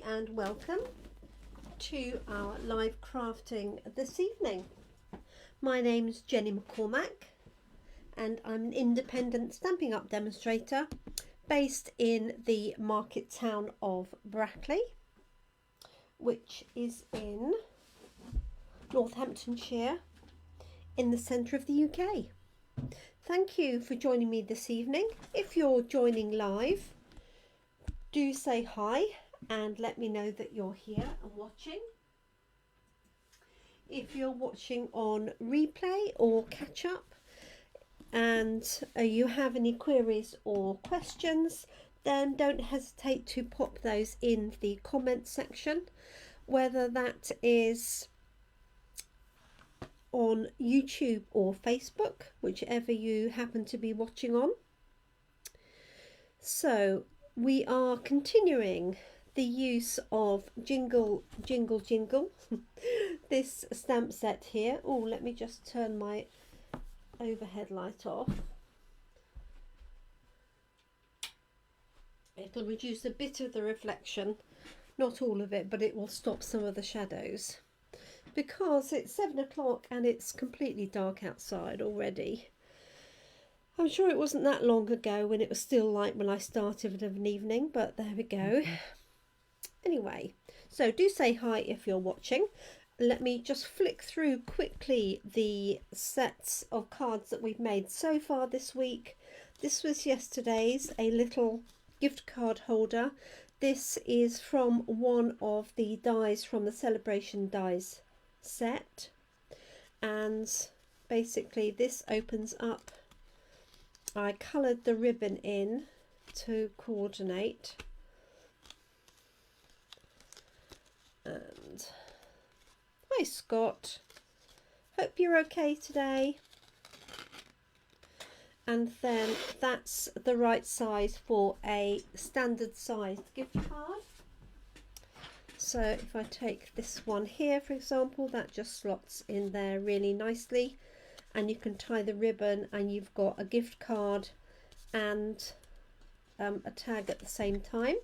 Hi and welcome to our live crafting this evening. My name's Jenny McCormac and I'm an independent Stampin' Up demonstrator based in the market town of Brackley, which is in Northamptonshire in the centre of the UK. Thank you for joining me this evening. If you're joining live, do say hi and let me know that you're here and watching. If you're watching on replay or catch up and you have any queries or questions, then don't hesitate to pop those in the comment section, whether that is on YouTube or Facebook, whichever you happen to be watching on. So we are continuing the use of Jingle Jingle Jingle, this stamp set here. Oh, let me just turn my overhead light off. It'll reduce a bit of the reflection, not all of it, but it will stop some of the shadows, because it's 7 o'clock and it's completely dark outside already. I'm sure it wasn't that long ago when it was still light when I started of an evening, but there we go. Anyway, so do say hi if you're watching. Let me just flick through quickly the sets of cards that we've made so far this week. This was yesterday's, a little gift card holder. This is from one of the dies from the Celebration Dies set. And basically this opens up. I coloured the ribbon in to coordinate. And hi Scott, hope you're okay today. And then that's the right size for a standard sized gift card. So if I take this one here, for example, that just slots in there really nicely, and you can tie the ribbon and you've got a gift card and a tag at the same time.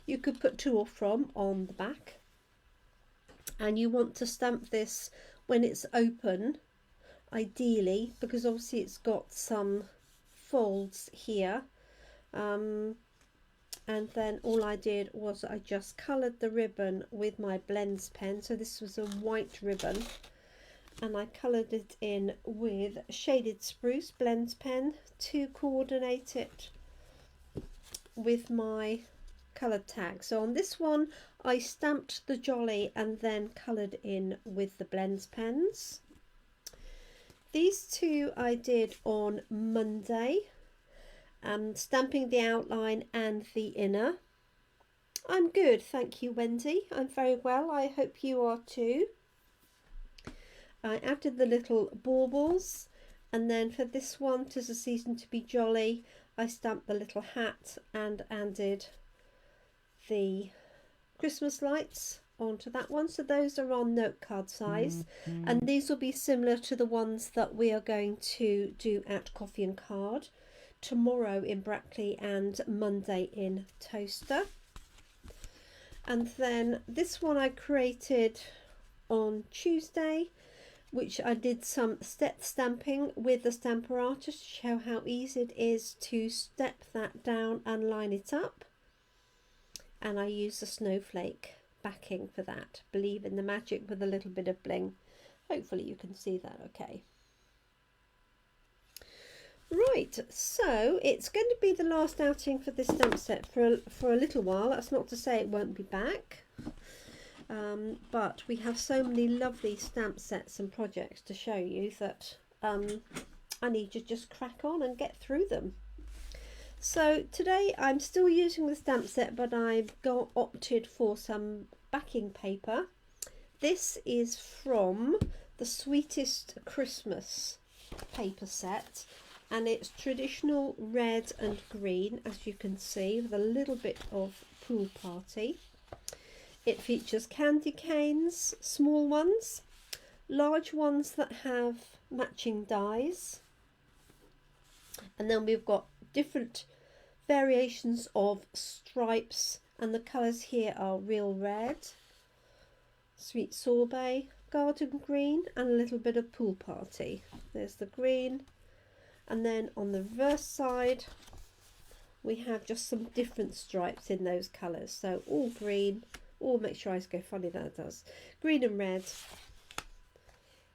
You could put to or from on the back. And you want to stamp this when it's open, ideally, because obviously it's got some folds here. And then all I did was I just coloured the ribbon with my blends pen. So this was a white ribbon, and I coloured it in with Shaded Spruce blends pen to coordinate it with my coloured tag. So on this one I stamped the jolly and then coloured in with the blends pens. These two I did on Monday, stamping the outline and the inner. I'm good, thank you Wendy, I'm very well, I hope you are too. I added the little baubles, and then for this one, 'tis a season to be jolly, I stamped the little hat and added the Christmas lights onto that one. So those are on note card size, and these will be similar to the ones that we are going to do at Coffee and Card tomorrow in Brackley and Monday in Toaster. And then this one I created on Tuesday, which I did some step stamping with the stamper artist to show how easy it is to step that down and line it up. And I used a snowflake backing for that. Believe in the magic with a little bit of bling. Hopefully you can see that okay. Right, so it's going to be the last outing for this stamp set for a little while. That's not to say it won't be back. But we have so many lovely stamp sets and projects to show you that I need to just crack on and get through them. So today I'm still using the stamp set, but I've opted for some backing paper. This is from the Sweetest Christmas paper set, and it's traditional red and green, as you can see, with a little bit of pool party. It features candy canes, small ones, large ones that have matching dies, and then we've got different variations of stripes and the colours here are Real Red, Sweet Sorbet, Garden Green, and a little bit of Pool Party. There's the green, and then on the reverse side we have just some different stripes in those colours. So all green, or make sure I go funny that it does. Green and red,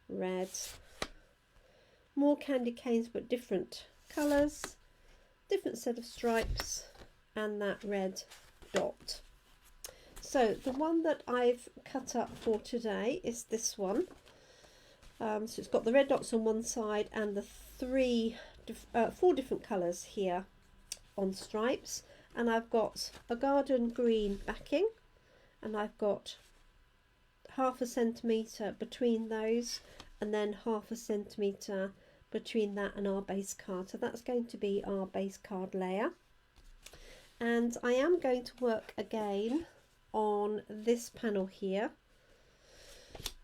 red, more candy canes but different colours, different set of stripes, and that red dot. So the one that I've cut up for today is this one. So it's got the red dots on one side and the four different colours here on stripes, and I've got a garden green backing, and I've got 1/2 centimetre between those, and then 1/2 centimetre between that and our base card. So that's going to be our base card layer, and I am going to work again on this panel here.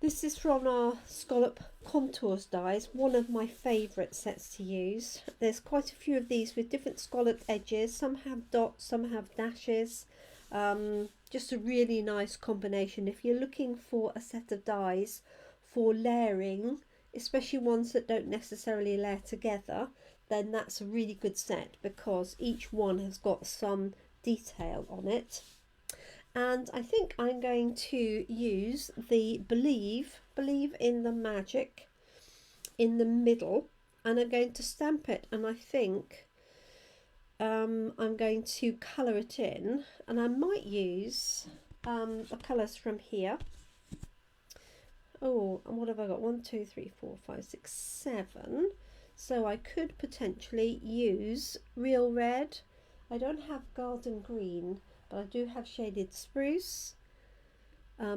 This is from our Scallop Contours dies, one of my favourite sets to use. There's quite a few of these with different scalloped edges. Some have dots, some have dashes. Just a really nice combination. If you're looking for a set of dies for layering, especially ones that don't necessarily layer together, then that's a really good set because each one has got some detail on it. And I think I'm going to use the Believe in the Magic in the middle, and I'm going to stamp it, and I think I'm going to colour it in, and I might use the colours from here. Oh, and what have I got? 1, 2, 3, 4, 5, 6, 7. So I could potentially use Real Red. I don't have Garden Green, but I do have Shaded Spruce,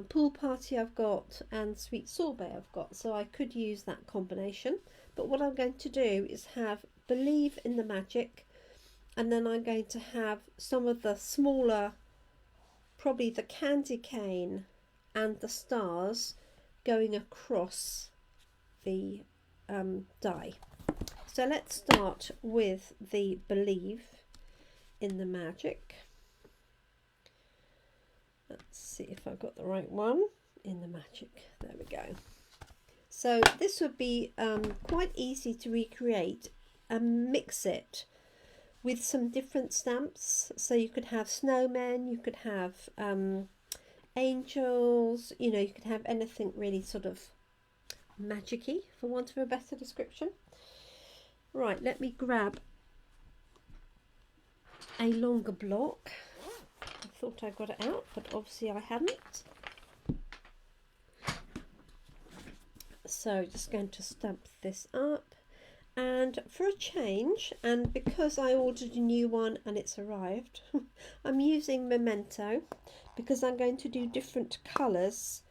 Pool Party I've got, and Sweet Sorbet I've got, so I could use that combination. But what I'm going to do is have Believe in the Magic, and then I'm going to have some of the smaller, probably the candy cane and the stars going across the die. So let's start with the Believe in the Magic. Let's see if I've got the right one. In the Magic, there we go. So this would be quite easy to recreate and mix it with some different stamps. So you could have snowmen, you could have angels, you know, you could have anything really sort of magic-y, for want of a better description. Right, let me grab a longer block. I thought I got it out, but obviously I hadn't. So just going to stamp this up, and for a change, and because I ordered a new one and it's arrived, I'm using Memento because I'm going to do different colours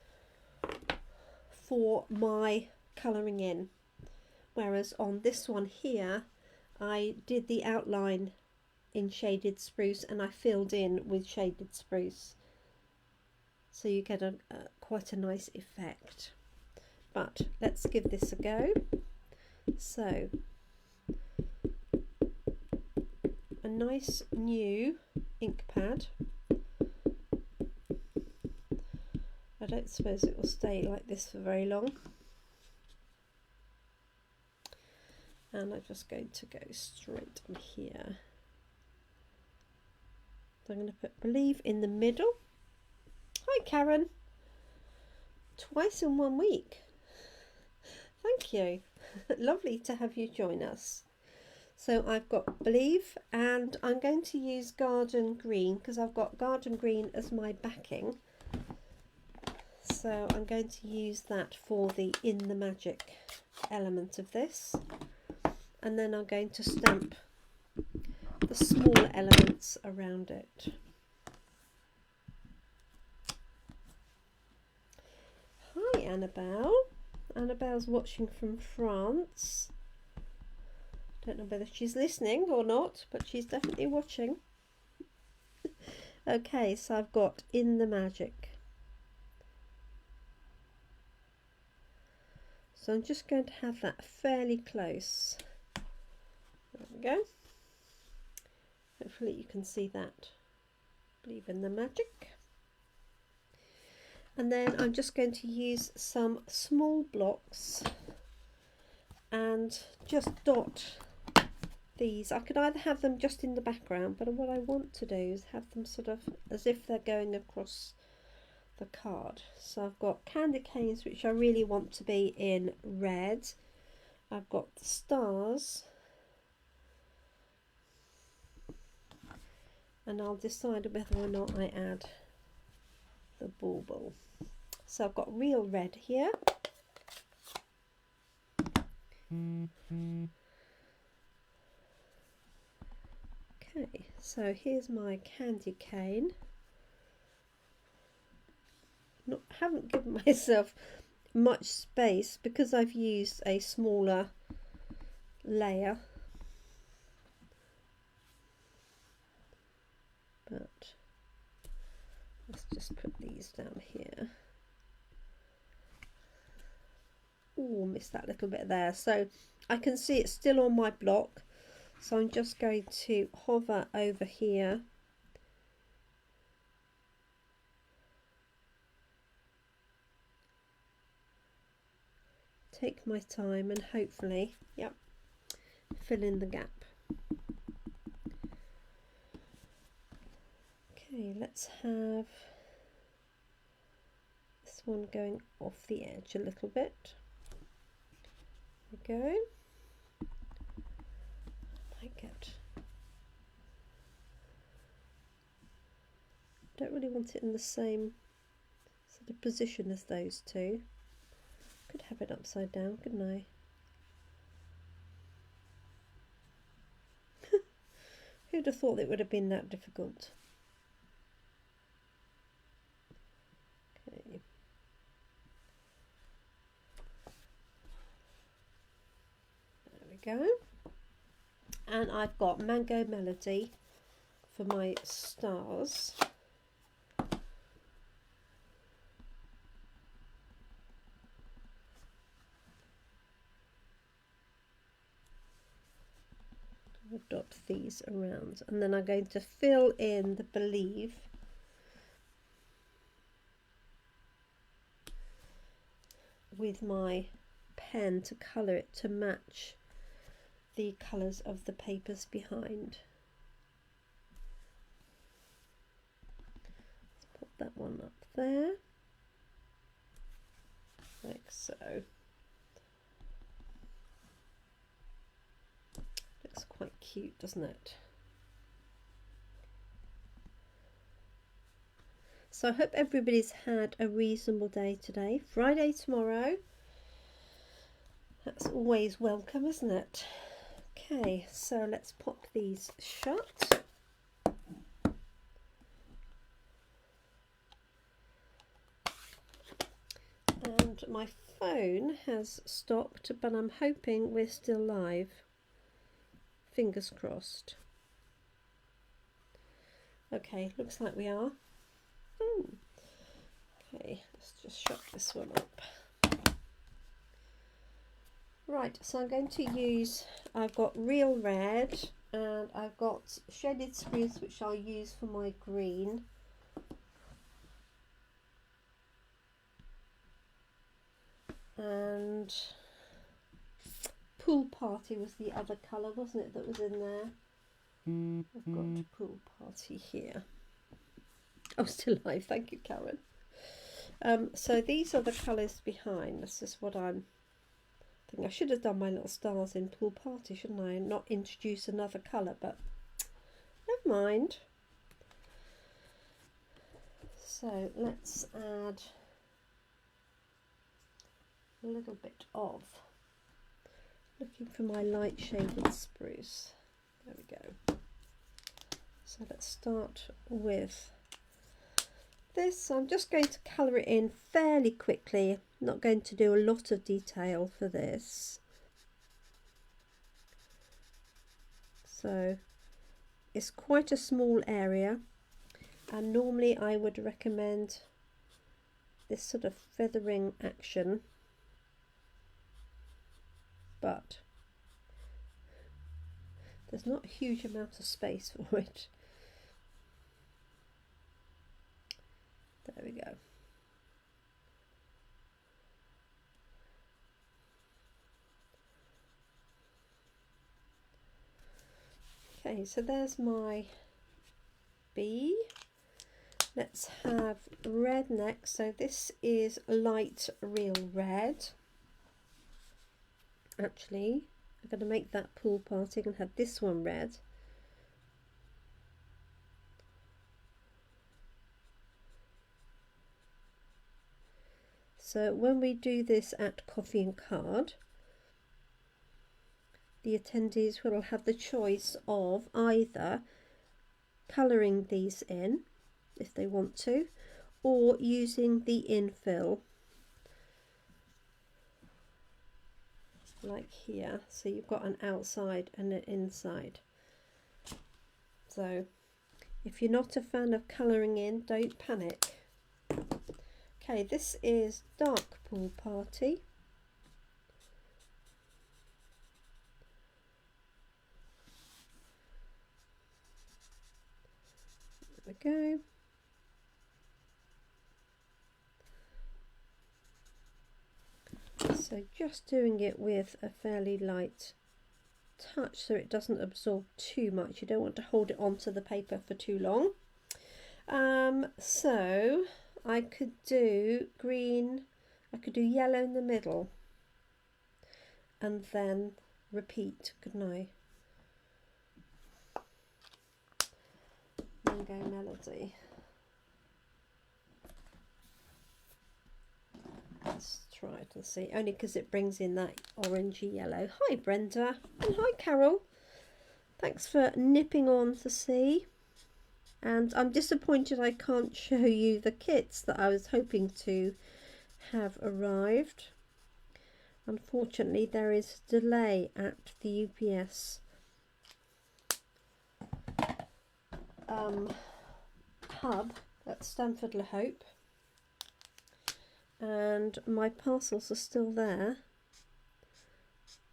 for my colouring in, whereas on this one here I did the outline in Shaded Spruce and I filled in with Shaded Spruce, so you get a quite a nice effect. But let's give this a go. So a nice new ink pad. I don't suppose it will stay like this for very long, and I'm just going to go straight on here. So I'm going to put Believe in the middle. Hi Karen, twice in 1 week. Thank you. Lovely to have you join us. So I've got Believe, and I'm going to use Garden Green because I've got Garden Green as my backing. So I'm going to use that for the In the Magic element of this, and then I'm going to stamp the smaller elements around it. Hi Annabelle. Annabelle's watching from France. Don't know whether she's listening or not, but she's definitely watching. Okay, so I've got In the Magic. So I'm just going to have that fairly close. There we go. Hopefully you can see that. Believe in the magic. And then I'm just going to use some small blocks and just dot these. I could either have them just in the background, but what I want to do is have them sort of as if they're going across the card. So I've got candy canes, which I really want to be in red. I've got the stars, and I'll decide whether or not I add the bauble. So I've got real red here. Okay, so here's my candy cane. Haven't given myself much space because I've used a smaller layer, but let's just put these down here. Oh, missed that little bit there. So I can see it's still on my block, so I'm just going to hover over here . Take my time and hopefully, yep, fill in the gap. Okay, let's have this one going off the edge a little bit. There we go. Don't really want it in the same sort of position as those two. Could have it upside down, couldn't I? Who'd have thought it would have been that difficult? Okay. There we go. And I've got Mango Melody for my stars. I'll dot these around, and then I'm going to fill in the believe with my pen to colour it to match the colours of the papers behind. Let's put that one up there, like so. Looks quite cute, doesn't it? So I hope everybody's had a reasonable day today. Friday tomorrow. That's always welcome, isn't it? Okay, so let's pop these shut. And my phone has stopped, but I'm hoping we're still live. Fingers crossed. Okay, looks like we are. Okay, let's just shut this one up. Right, so I'm going to use, I've got real red and I've got shaded spruce, which I'll use for my green. And Pool Party was the other colour, wasn't it, that was in there? I've got Pool Party here. Oh, still live, thank you, Karen. So these are the colours behind. This is what I think I should have done my little stars in Pool Party, shouldn't I? And not introduce another colour, but never mind. So let's add a little bit of, looking for my light shaded spruce. There we go. So let's start with this. I'm just going to colour it in fairly quickly. I'm not going to do a lot of detail for this. So it's quite a small area, and normally I would recommend this sort of feathering action, but there's not a huge amount of space for it. There we go. Okay, so there's my bee. Let's have red next. So this is light real red. Actually, I'm going to make that pool party and have this one red. So when we do this at Coffee and Card, the attendees will have the choice of either colouring these in if they want to, or using the infill like here. So you've got an outside and an inside. So if you're not a fan of colouring in, don't panic. Okay, this is Dark Pool Party. There we go. So just doing it with a fairly light touch so it doesn't absorb too much. You don't want to hold it onto the paper for too long. So I could do green, I could do yellow in the middle and then repeat, couldn't I? Mango Melody. Let's try it and see, only because it brings in that orangey yellow. Hi Brenda, and hi Carol. Thanks for nipping on to see. And I'm disappointed I can't show you the kits that I was hoping to have arrived. Unfortunately, there is a delay at the UPS hub at Stamford Le Hope, and my parcels are still there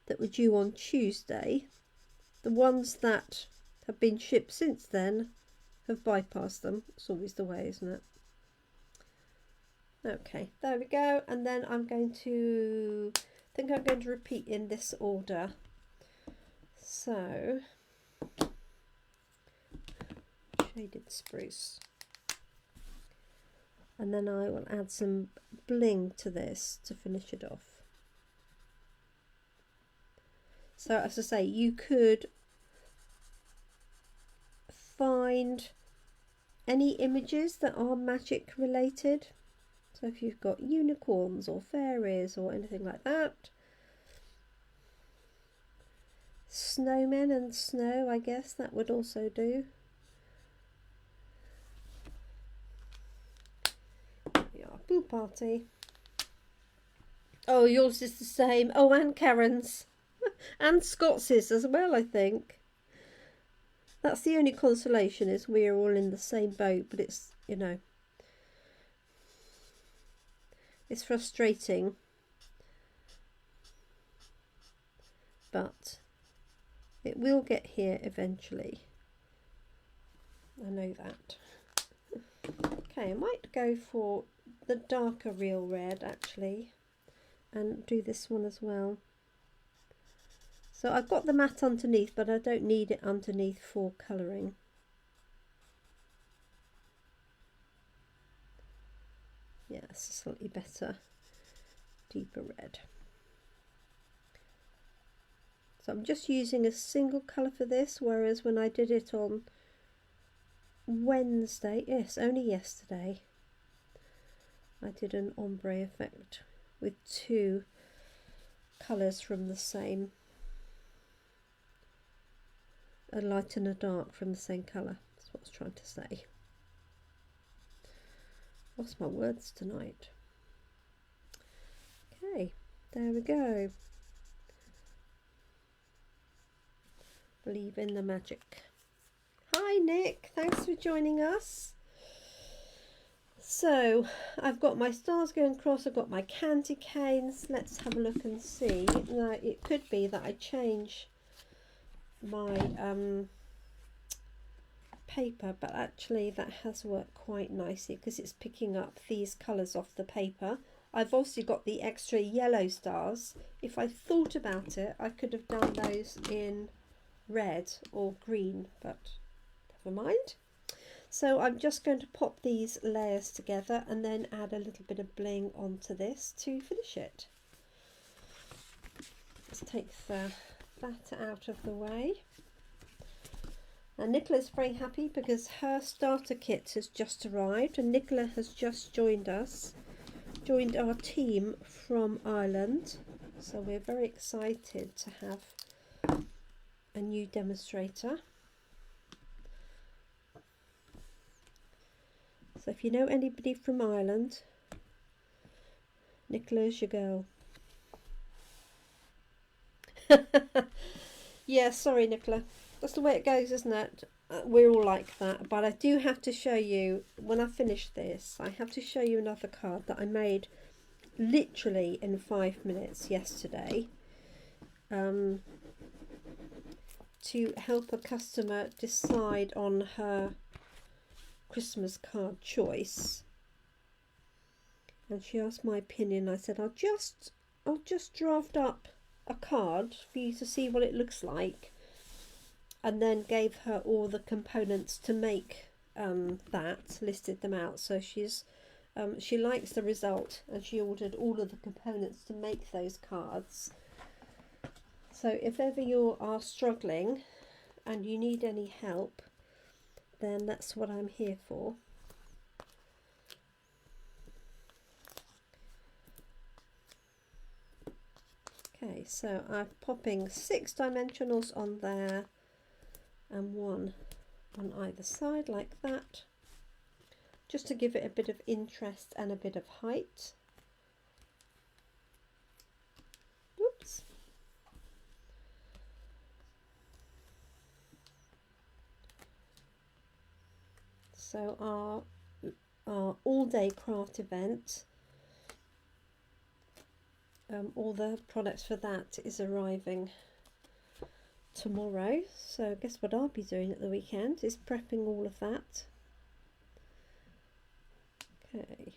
that were due on Tuesday. The ones that have been shipped since then have bypassed them. It's always the way, isn't it? Okay, there we go. And then I'm going to repeat in this order. So shaded spruce, and then I will add some bling to this to finish it off. So as I say, you could find any images that are magic related. So if you've got unicorns or fairies or anything like that, snowmen and snow, I guess that would also do. Yeah, pool party. Oh, yours is the same. Oh, and Karen's and Scott's as well, I think. That's the only consolation, is we're all in the same boat, but it's, you know, it's frustrating, but it will get here eventually. I know that. Okay, I might go for the darker real red actually and do this one as well. So I've got the matte underneath, but I don't need it underneath for colouring. Yeah, it's a slightly better, deeper red. So I'm just using a single colour for this, whereas when I did it on Wednesday, yes, only yesterday, I did an ombre effect with two colours from the same, a light and a dark from the same colour. That's what I was trying to say. Lost my words tonight. Okay, there we go. Believe in the magic. Hi Nick, thanks for joining us. So I've got my stars going across, I've got my candy canes. Let's have a look and see. Now it could be that I change my paper, but actually that has worked quite nicely because it's picking up these colours off the paper. I've also got the extra yellow stars. If I thought about it, I could have done those in red or green, but never mind. So I'm just going to pop these layers together and then add a little bit of bling onto this to finish it. Let's take that out of the way. And Nicola's very happy because her starter kit has just arrived, and Nicola has just joined us, joined our team from Ireland. So we're very excited to have a new demonstrator. So if you know anybody from Ireland, Nicola's your girl. Yeah, sorry Nicola. That's the way it goes, isn't it? We're all like that. But I do have to show you, when I finish this, I have to show you another card that I made literally in 5 minutes yesterday. To help a customer decide on her Christmas card choice. And she asked my opinion. I said, I'll just draft up a card for you to see what it looks like, and then gave her all the components to make that, listed them out. So she's she likes the result, and she ordered all of the components to make those cards. So if ever you are struggling and you need any help, then that's what I'm here for. Okay, so I'm popping 6 dimensionals on there and 1 on either side like that, just to give it a bit of interest and a bit of height. Oops. So our all-day craft event, all the products for that is arriving tomorrow. So guess what I'll be doing at the weekend is prepping all of that. Okay,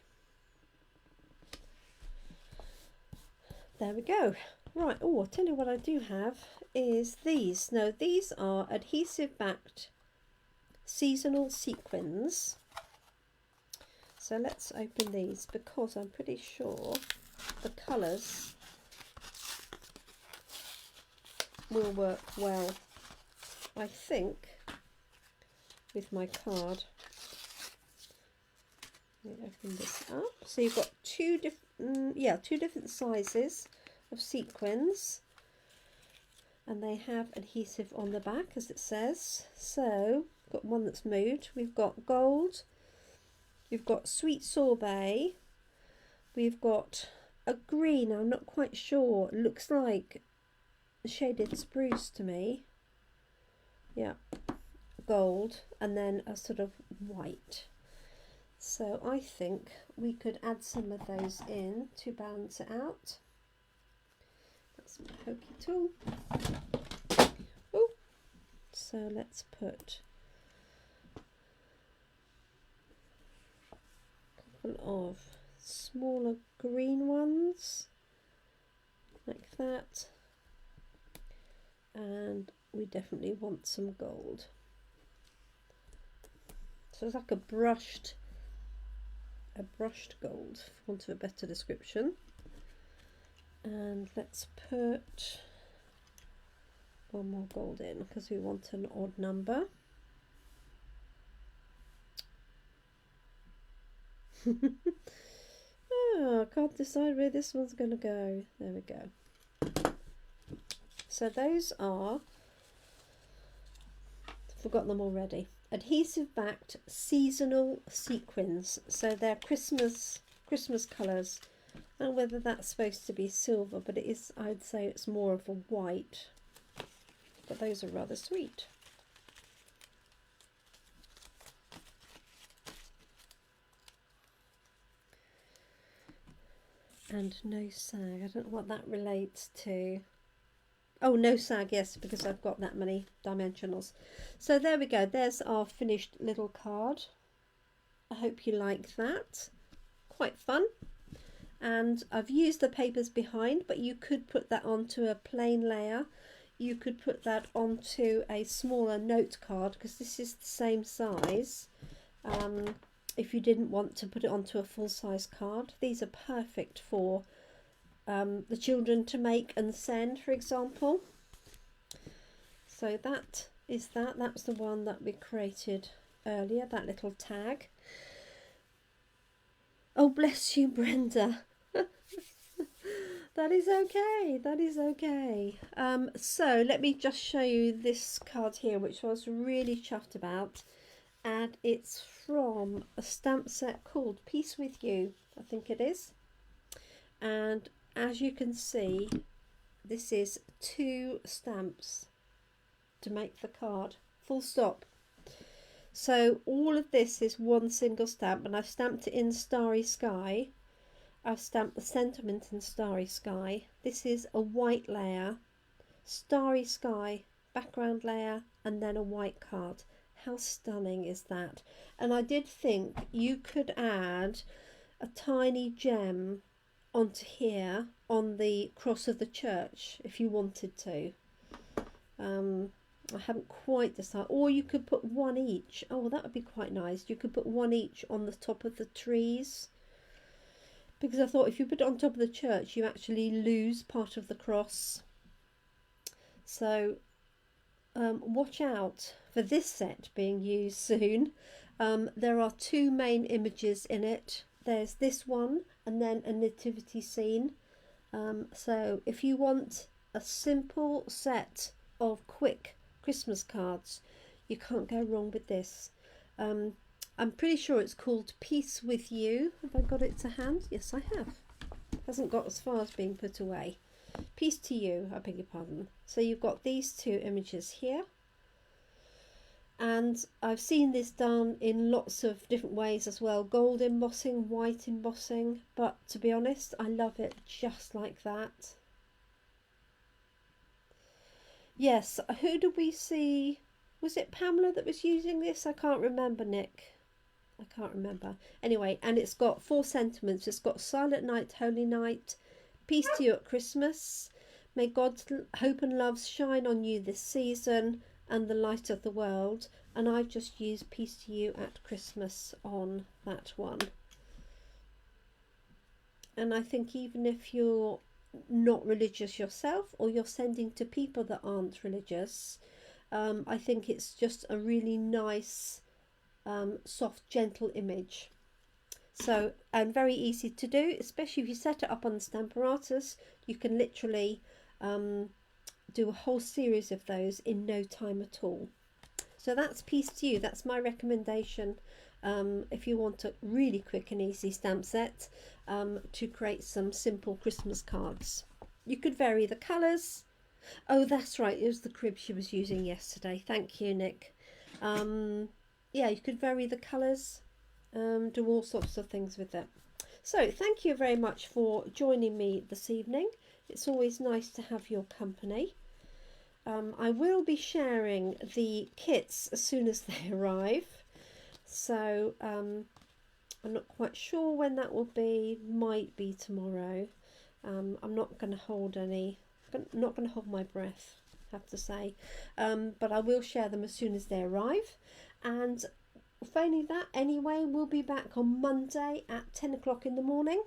there we go. Right, oh, I'll tell you what I do have is these. No, these are adhesive backed seasonal sequins. So let's open these because I'm pretty sure the colours will work well, I think, with my card. Let me open this up. So you've got two different sizes of sequins, and they have adhesive on the back, as it says. So got one that's moved. We've got gold, we've got sweet sorbet, we've got a green. I'm not quite sure. It looks like shaded spruce to me. Yeah, gold, and then a sort of white. So I think we could add some of those in to balance it out. That's my hokey tool. Ooh. So let's put a couple of smaller green ones like that, and we definitely want some gold. So it's like a brushed gold, for want of a better description. And let's put one more gold in because we want an odd number. Oh, I can't decide where this one's going to go. There we go. So those are, forgotten them already, adhesive backed seasonal sequins. So they're Christmas colours. I don't know whether that's supposed to be silver, but it is, I'd say it's more of a white. But those are rather sweet. And no sag. I don't know what that relates to. Oh, no sag, yes, because I've got that many dimensionals. So there we go. There's our finished little card. I hope you like that. Quite fun. And I've used the papers behind, but you could put that onto a plain layer. You could put that onto a smaller note card, because this is the same size. If you didn't want to put it onto a full-size card, these are perfect for the children to make and send, for example. So that is that. That's the one that we created earlier, that little tag. Oh, bless you, Brenda. That is okay. That is okay. So let me just show you this card here, which I was really chuffed about. And it's from a stamp set called Peace With You, I think it is. And as you can see, this is 2 stamps to make the card, full stop. So all of this is one single stamp, and I've stamped it in Starry Sky. I've stamped the sentiment in Starry Sky. This is a white layer, Starry Sky, background layer, and then a white card. How stunning is that? And I did think you could add a tiny gem onto here on the cross of the church if you wanted to. I haven't quite decided. Or you could put one each. Oh, that would be quite nice. You could put one each on the top of the trees. Because I thought if you put it on top of the church, you actually lose part of the cross. So watch out for this set being used soon. There are 2 main images in it. There's this one and then a nativity scene. So if you want a simple set of quick Christmas cards, you can't go wrong with this. I'm pretty sure it's called Peace With You. Have I got it to hand? Yes, I have. Hasn't got as far as being put away. Peace to You, I beg your pardon. So you've got these 2 images here. And I've seen this done in lots of different ways as well. Gold embossing, white embossing. But to be honest, I love it just like that. Yes, who did we see? Was it Pamela that was using this? I can't remember, Nick. I can't remember. Anyway, and it's got 4 sentiments. It's got Silent Night, Holy Night, Peace to You at Christmas, May God's hope and love shine on you this season, and the light of the world. And I've just used Peace to You at Christmas on that one. And I think even if you're not religious yourself, or you're sending to people that aren't religious, I think it's just a really nice soft, gentle image. So, and very easy to do, especially if you set it up on the Stamparatus. You can literally do a whole series of those in no time at all. So that's Peace to You. That's my recommendation if you want a really quick and easy stamp set to create some simple Christmas cards. You could vary the colours. Oh, that's right, it was the crib she was using yesterday. Thank you, Nick. Yeah, you could vary the colours, do all sorts of things with it. So thank you very much for joining me this evening. It's always nice to have your company. I will be sharing the kits as soon as they arrive. So I'm not quite sure when that will be. Might be tomorrow. I'm not going to hold my breath, I have to say. But I will share them as soon as they arrive. And failing that anyway, we'll be back on Monday at 10 o'clock in the morning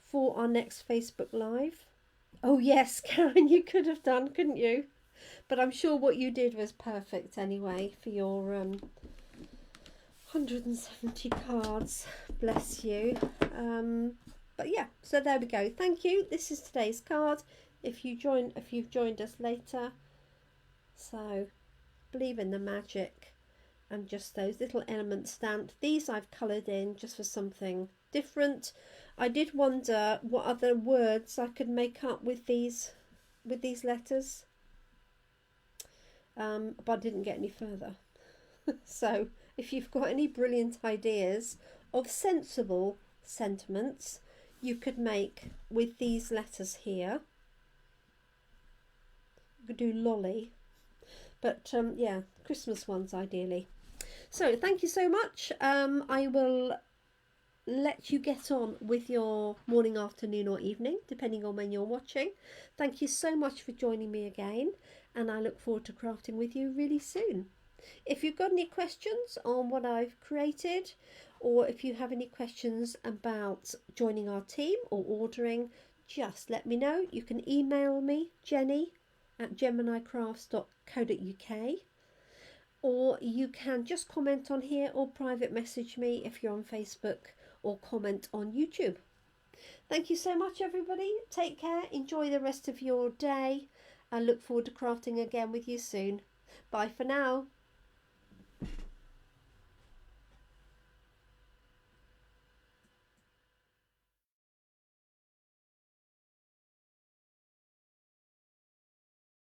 for our next Facebook Live. Oh yes, Karen, you could have done, couldn't you? But I'm sure what you did was perfect anyway for your 170 cards. Bless you. But yeah, so there we go. Thank you. This is today's card. If you've joined us later. So believe in the magic. And just those little elements stamped. These I've coloured in just for something different. I did wonder what other words I could make up with these letters, but I didn't get any further. So if you've got any brilliant ideas of sensible sentiments you could make with these letters here, I could do lolly, but yeah, Christmas ones ideally. So thank you so much. I will let you get on with your morning, afternoon or evening, depending on when you're watching. Thank you so much for joining me again, and I look forward to crafting with you really soon. If you've got any questions on what I've created, or if you have any questions about joining our team or ordering, just let me know. You can email me, jenny@jeminicrafts.co.uk, or you can just comment on here or private message me if you're on Facebook, or comment on YouTube. Thank you so much, everybody. Take care. Enjoy the rest of your day. I look forward to crafting again with you soon. Bye for now.